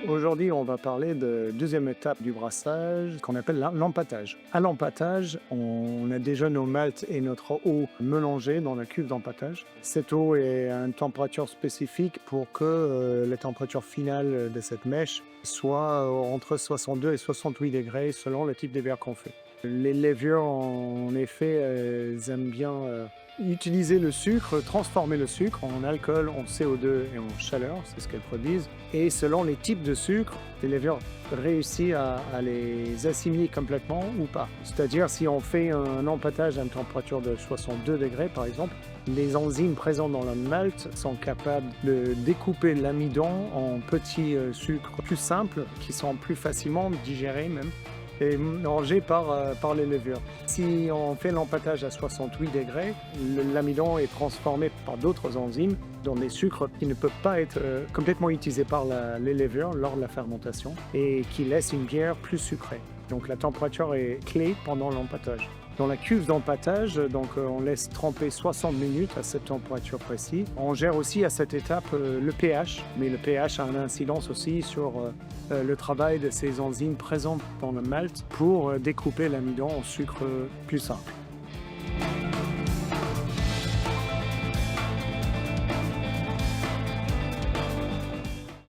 Aujourd'hui, on va parler de deuxième étape du brassage qu'on appelle l'empâtage. À l'empâtage, on a déjà nos maltes et notre eau mélangées dans la cuve d'empâtage. Cette eau est à une température spécifique pour que la température finale de cette mèche soit entre 62 et 68 degrés selon le type de verre qu'on fait. Les levures, en effet, elles aiment bien utiliser le sucre, transformer le sucre en alcool, en CO2 et en chaleur, c'est ce qu'elles produisent. Et selon les types de sucre, les levures réussissent à les assimiler complètement ou pas. C'est-à-dire si on fait un empâtage à une température de 62 degrés par exemple, les enzymes présentes dans le malt sont capables de découper l'amidon en petits sucres plus simples qui sont plus facilement digérés même et mangé par les levures. Si on fait l'empâtage à 68 degrés, l'amidon est transformé par d'autres enzymes dans des sucres qui ne peuvent pas être complètement utilisés par les levures lors de la fermentation et qui laissent une bière plus sucrée. Donc la température est clé pendant l'empâtage. Dans la cuve d'empâtage, on laisse tremper 60 minutes à cette température précise. On gère aussi à cette étape le pH, mais le pH a une incidence aussi sur le travail de ces enzymes présentes dans le malt pour découper l'amidon en sucre plus simple.